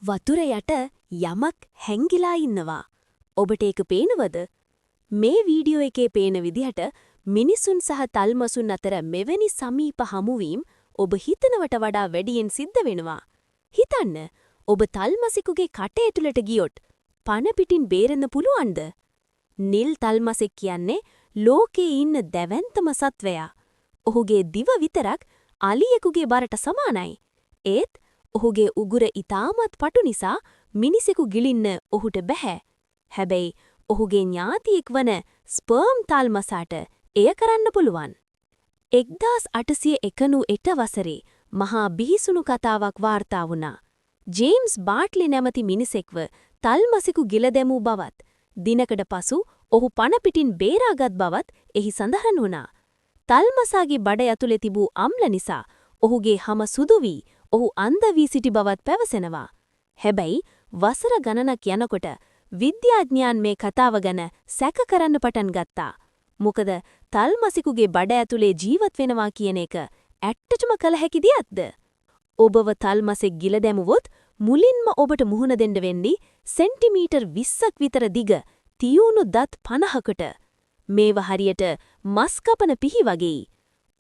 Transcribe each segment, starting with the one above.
වතුර යට යමක් හැංගිලා ඉන්නවා. ඔබට ඒක පේනවද? මේ වීඩියෝ එකේ පේන විදිහට මිනිසුන් සහ තල්මසුන් අතර මෙවැනි සමීප හමුවීම් ඔබ හිතනවට වඩා වැඩියෙන් සිද්ධ වෙනවා. හිතන්න, ඔබ තල්මසෙකුගේ කට ඇතුළට ගියොත් පණ පිටින් බේරෙන්න පුළුවන්ද? නිල් තල්මසෙක් කියන්නේ ලෝකේ ඉන්න දැවැන්තම සත්වයා. ඔහුගේ දිව විතරක් අලියෙකුගේ බරට සමානයි. ඒත් ඔහුගේ උගුර ඉතාමත් පටු නිසා මිනිසෙකු ගිලින්න ඔහුට බැහැ. හැබැයි ඔහුගේ ඥාතියෙක් වන ස්පර්ම් තල්මසාට එය කරන්න පුළුවන්. 1891 වසරේ මහා බිහිසුණු කතාවක් වාර්තා වුණා. ජේම්ස් බාට්ලි නැමැති මිනිසෙක්ව තල්මසෙකු ගිල දැමූ බවත්, දිනකට පසු ඔහු පණ පිටින් බේරාගත් බවත් එහි සඳහන් වුණා. තල්මසාගේ බඩ ඇතුලේ තිබූ අම්ල නිසා ඔහුගේ හම සුදු වී ඔහු අන්ධ වී සිටි බවත් පැවසෙනවා. හැබැයි වසර ගණනක් යනකොට විද්‍යාඥයන් මේ කතාව ගැන සැක කරන්න පටන් ගත්තා. මොකද තල්මසෙකුගේ බඩ ඇතුලේ ජීවත් වෙනවා කියන එක ඇත්තටම කළ හැකි දෙයක්ද? ඔබව තල්මසෙක් ගිල දැමුවොත් මුලින්ම ඔබට මුහුණ දෙන්න වෙන්නේ සෙන්ටිමීටර් 20ක් විතර දිග තියුණු දත් 50කට. මේව හරියට මස් කපන පිහි වගේ.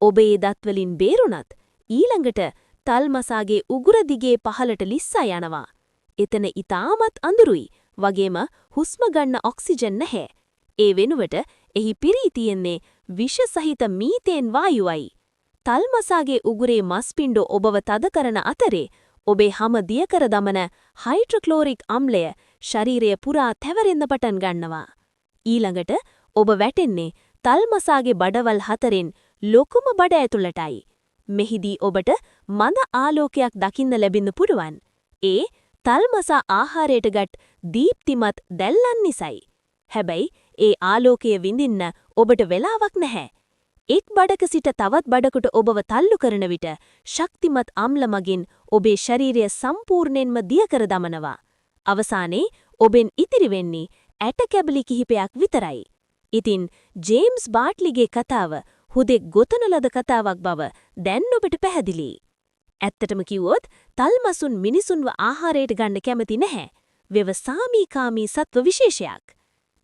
ඔබ ඒ දත්වලින් බේරුණත් ඊළඟට තල්මසාගේ උගුර දිගේ පහළට ලිස්සා යනවා. එතන ඉතාමත් අඳුරුයි. වගේම හුස්ම ගන්න ඔක්සිජන් නැහැ. ඒ වෙනුවට එහි පිරී තියෙන්නේ විෂ සහිත මීතේන් වායුවයි. තල්මසාගේ උගුරේ මස් පිඬු ඔබව තද කරන අතරේ ඔබේ හම දිය කර දමන හයිඩ්‍රොක්ලෝරික් අම්ලය ශරීරය පුරා තැවරෙන්න පටන් ගන්නවා. ඊළඟට ඔබ වැටෙන්නේ තල්මසාගේ බඩවල් හතරෙන් ලොකුම බඩ ඇතුළටයි. මෙහිදී ඔබට මඳ ආලෝකයක් දකින්න ලැබෙන්න පුළුවන්. ඒ තල්මසා ආහාරයට ගත් දීප්තිමත් දැල්ලන් නිසයි. හැබැයි ඒ ආලෝකය විඳින්න ඔබට වෙලාවක් නැහැ. එක් බඩක සිට තවත් බඩකට ඔබව තල්ලු කරන විට ශක්තිමත් අම්ල මගින් ඔබේ ශරීරය සම්පූර්ණයෙන්ම දිය කර දමනවා. අවසානයේ ඔබෙන් ඉතිරි වෙන්නේ ඇට කැබලි කිහිපයක් විතරයි. ඉතින් ජේම්ස් බාට්ලිගේ කතාව හුදෙක් ගොතන ලද කතාවක් බව දැන් ඔබට පැහැදිලි. ඇත්තටම කිව්වොත් තල්මසුන් මිනිසුන්ව ආහාරයට ගන්න කැමති නැහැ. ව්‍යවසාමීකාමී සත්ව විශේෂයක්.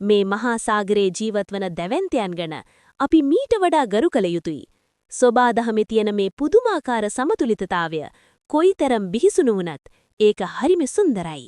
මේ මහා සාගරයේ ජීවත් වන දැවැන්තයන් ගැන අපි මීට වඩා ගරු කළ යුතුයි. සෝබාදහමේ තියෙන මේ පුදුමාකාර සමතුලිතතාවය කොයිතරම් බිහිසුණු වුණත් ඒක හරිම සුන්දරයි.